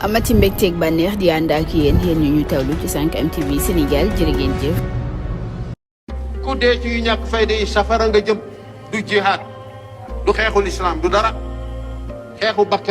amati mbégteeg bànneex di ànd ak yéen ñu tawlu ci 5M TV Sénégal jërë ngeen jëf. ku dee ci yu ñàkk fayda yi safara nga jëm du jihaad du xeexul islam du dara.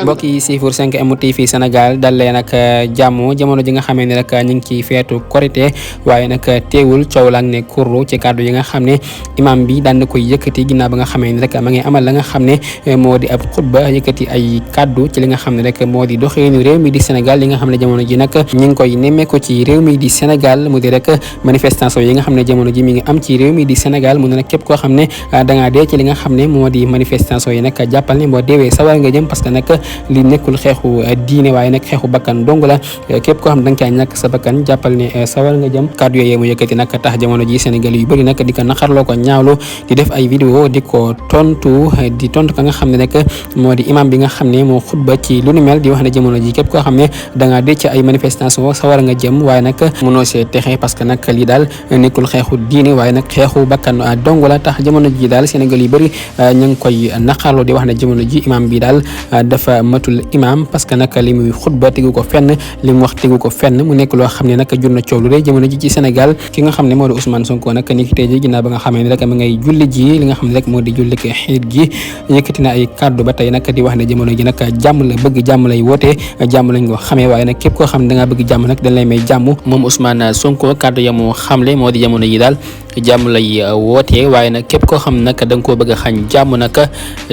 mbokk yi siifur 5M TV Sénégal dal leen ak jàmm jamono ji nga xamee ne rek ñu ngi ci feetu korité waaye nag teewul coow la ak ne kurru ci kàddu yi nga xam ne imam bi daan na koy yëkkati ginnaaw ba nga xamee ne rek ma ngi amal la nga xam ne moo di ab xutba yëkkati ay kàddu ci li nga xam ne rek moo di doxeenu réew mi di Sénégal li nga xam ne jamono ji nag ñu ngi koy nemmeeku ci réew mi di Sénégal mu di rek manifestation yi nga xam ne jamono ji mi ngi am ci réew mi di Sénégal mu ne nag képp koo xam ne dangaa dee ci li nga xam ne moo di manifestation yi nag jàppal ne boo deewee sawar nga jëm parce que nag li nekkul xeexu diine waaye nag xeexu bakkan dong la képp koo xam ne da nga caa ñàkk sa bakkan jàppal ne sawar nga jëm kàddu yooyu mu yëkkati nag tax jamono ji Sénégal yu bëri nag di ko naqarloo ko ñaawlu di def ay vidéo di ko tontu ka nga xam ne rek moo di imam bi nga xam ne moo xutba ci lu ni mel di wax ne jamono ji képp koo xam ne dangaa dee ci ay manifestation sawar nga jëm waaye nag mënoo see texe parce que nag lii daal nekkul xeexu diine waaye nag xeexu bakkan dong la tax jamono ji daal Sénégal yu bëri ñu ngi koy naqarloo di wax ne jamono ji imam bi daal dafa matul imam parce que nag li muy xutba tegu ko fenn li mu wax tegu ko fenn mu nekk loo xam ne nag jur na coow lu rëy jamono ji ci Sénégal ki nga xam ne moo di Ousmane Sonko nag ni ki tey ji ginnaaw ba nga xamee ne rek ma ngay julli ji li nga xam ne rek moo di julli ki xiit gi yëkkati na ay kàddu ba tey nag di wax ne jamono ji nag jàmm la bëgg jàmm lay woote jàmm lañ ko xamee waaye nag képp koo xam ne da ngaa bëgg jàmm nag dañ lay may jàmm moom Ousmane Sonko kàddu ya mu xamle moo di jamono ji daal jàmm lay woote waaye nag képp koo xam ne nag da nga koo bëgg a xañ jàmm nag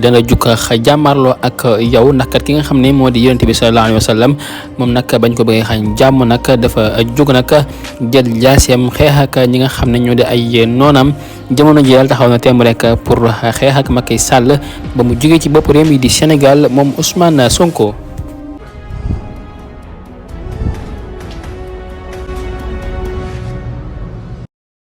dana jukk jàmmarloo ak yow ndax kat ki nga xam ne moo di yonent bi sallallahu alayhi wa sallam moom nag bañ ko bëgg xañ jàmm nag dafa jug nag jël jaaseem xeex ak ñi nga xam ne ñoo di ay noonam jamono ji daal taxaw na temb rek pour xeex ak Macky Sall ba mu jógee ci bopp réew mi di Sénégal moom Ousmane Sonko.